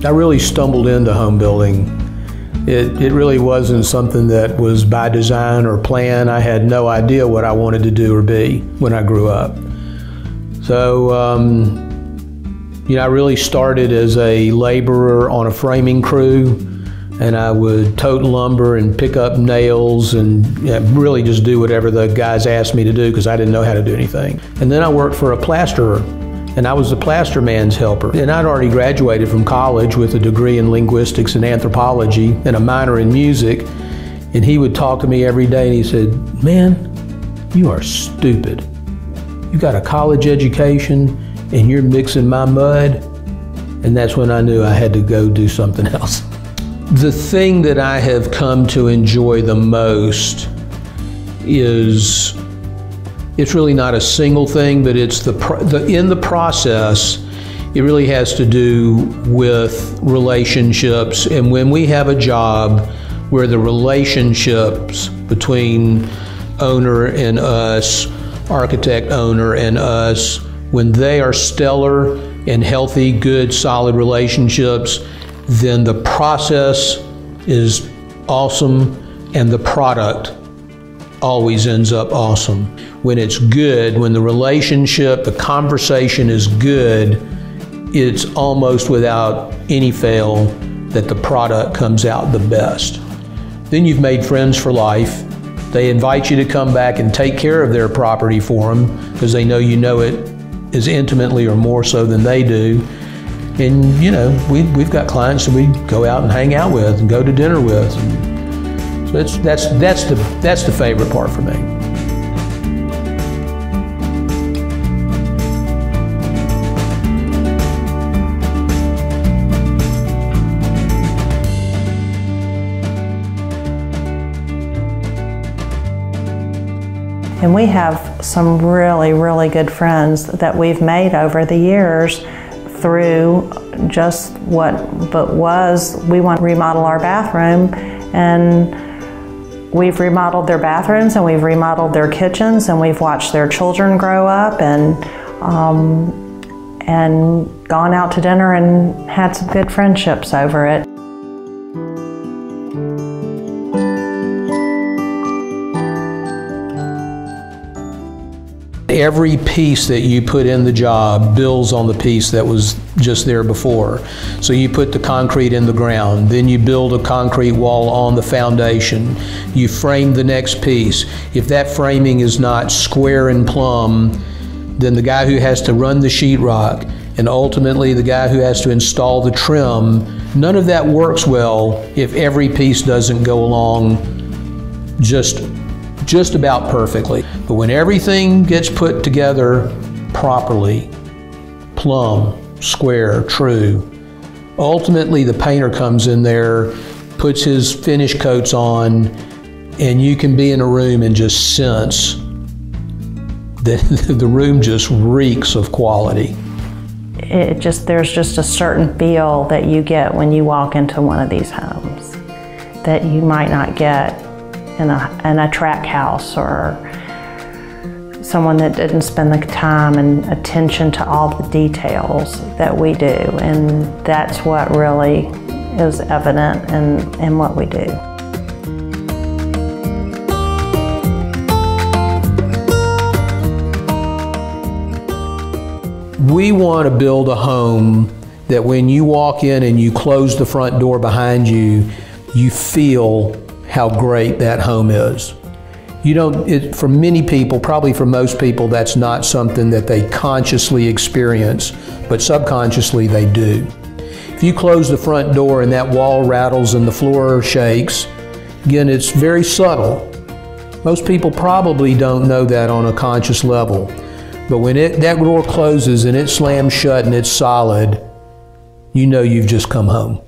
I really stumbled into home building. It really wasn't something that was by design or plan. I had no idea what I wanted to do or be when I grew up. So, I really started as a laborer on a framing crew, and I would tote lumber and pick up nails and really just do whatever the guys asked me to do because I didn't know how to do anything. And then I worked for a plasterer, and I was the plaster man's helper. And I'd already graduated from college with a degree in linguistics and anthropology and a minor in music. And he would talk to me every day and he said, "Man, you are stupid. You got a college education and you're mixing my mud." And that's when I knew I had to go do something else. The thing that I have come to enjoy the most is, it's really not a single thing, but it's in the process, it really has to do with relationships. And when we have a job where the relationships between owner and us, architect owner and us, when they are stellar and healthy, good, solid relationships, then the process is awesome and the product always ends up awesome. When it's good, when the relationship, the conversation is good, it's almost without any fail that the product comes out the best. Then you've made friends for life. They invite you to come back and take care of their property for them because they know you know it as intimately or more so than they do. And we've got clients that we go out and hang out with and go to dinner with. So that's the favorite part for me. And we have some really, really good friends that we've made over the years through just we want to remodel our bathroom, and we've remodeled their bathrooms and we've remodeled their kitchens, and we've watched their children grow up and gone out to dinner and had some good friendships over it. Every piece that you put in the job builds on the piece that was just there before. So you put the concrete in the ground, then you build a concrete wall on the foundation. You frame the next piece. If that framing is not square and plumb, then the guy who has to run the sheetrock and ultimately the guy who has to install the trim, none of that works well if every piece doesn't go along just about perfectly. But when everything gets put together properly, plumb, square, true, ultimately the painter comes in there, puts his finish coats on, and you can be in a room and just sense that the room just reeks of quality. There's just a certain feel that you get when you walk into one of these homes that you might not get in a track house, or someone that didn't spend the time and attention to all the details that we do. And that's what really is evident in what we do. We want to build a home that when you walk in and you close the front door behind you, you feel how great that home is. For many people, probably for most people, that's not something that they consciously experience, but subconsciously they do. If you close the front door and that wall rattles and the floor shakes, again, it's very subtle. Most people probably don't know that on a conscious level. But when that door closes and it slams shut and it's solid, you know you've just come home.